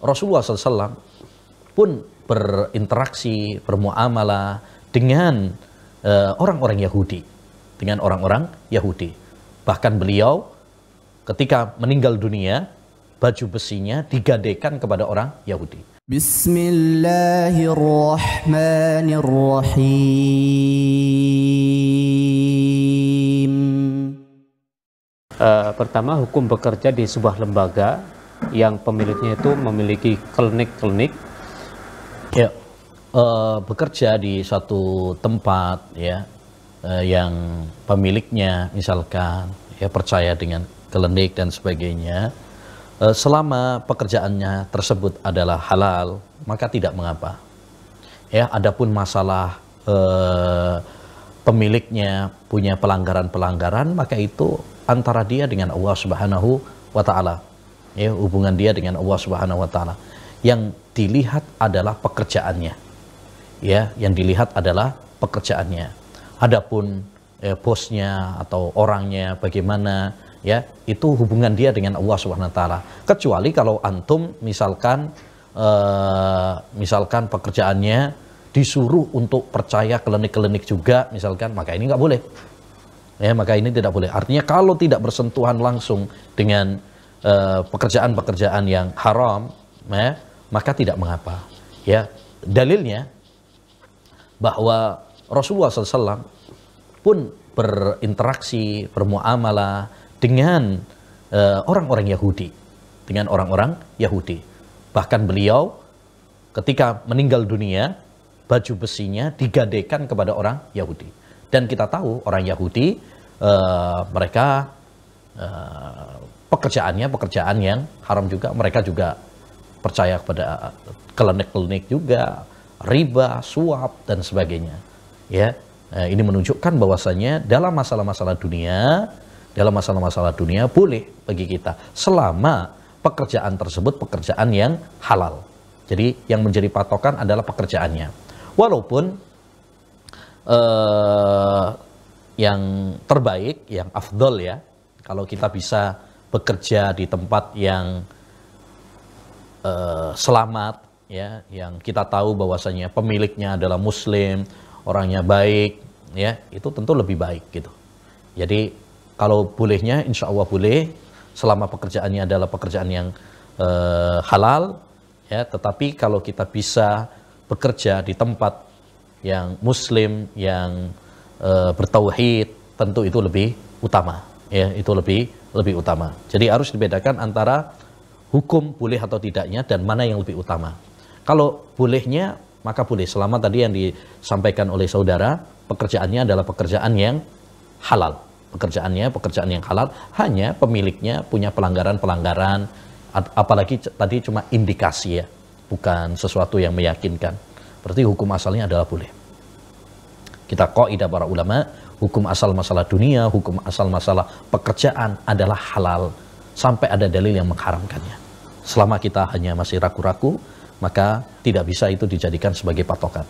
Rasulullah SAW pun berinteraksi, bermuamalah dengan orang-orang Yahudi, Bahkan beliau ketika meninggal dunia, baju besinya digadaikan kepada orang Yahudi. Bismillahirrahmanirrahim. Pertama, hukum bekerja di sebuah lembaga yang pemiliknya itu memiliki klinik-klinik. Ya, bekerja di suatu tempat ya, yang pemiliknya misalkan ya percaya dengan klinik dan sebagainya, selama pekerjaannya tersebut adalah halal, maka tidak mengapa. Ya, adapun masalah pemiliknya punya pelanggaran-pelanggaran, maka itu antara dia dengan Allah Subhanahu wa taala. Ya, hubungan dia dengan Allah Subhanahu wa taala. Yang dilihat adalah pekerjaannya. Ya, yang dilihat adalah pekerjaannya. Adapun bosnya atau orangnya bagaimana, ya, itu hubungan dia dengan Allah Subhanahu wa taala. Kecuali kalau antum misalkan pekerjaannya disuruh untuk percaya klinik-klinik juga misalkan, maka ini nggak boleh. Ya, maka ini tidak boleh. Artinya kalau tidak bersentuhan langsung dengan pekerjaan-pekerjaan yang haram, ya, maka tidak mengapa. Ya, dalilnya bahwa Rasulullah SAW pun berinteraksi, bermuamalah dengan orang-orang Yahudi, Bahkan beliau ketika meninggal dunia, baju besinya digadaikan kepada orang Yahudi. Dan kita tahu orang Yahudi, mereka pekerjaan yang haram juga. Mereka juga percaya kepada klinik-klinik juga, riba, suap, dan sebagainya. Ya, ini menunjukkan bahwasanya dalam masalah-masalah dunia boleh bagi kita selama pekerjaan tersebut pekerjaan yang halal. Jadi yang menjadi patokan adalah pekerjaannya. Walaupun yang terbaik, yang afdol ya, kalau kita bisa bekerja di tempat yang selamat ya, yang kita tahu bahwasanya pemiliknya adalah muslim, orangnya baik ya, itu tentu lebih baik gitu. Jadi kalau bolehnya insya Allah boleh selama pekerjaannya adalah pekerjaan yang halal ya. Tetapi kalau kita bisa bekerja di tempat yang muslim, yang bertauhid, tentu itu lebih utama ya, itu lebih utama. Jadi harus dibedakan antara hukum boleh atau tidaknya dan mana yang lebih utama. Kalau bolehnya maka boleh, selama tadi yang disampaikan oleh saudara, pekerjaannya adalah pekerjaan yang halal. Pekerjaan yang halal, hanya pemiliknya punya pelanggaran-pelanggaran, apalagi tadi cuma indikasi ya, bukan sesuatu yang meyakinkan. Berarti hukum asalnya adalah boleh. Kita kaidah para ulama, hukum asal masalah dunia, hukum asal masalah pekerjaan adalah halal sampai ada dalil yang mengharamkannya. Selama kita hanya masih ragu-ragu, maka tidak bisa itu dijadikan sebagai patokan.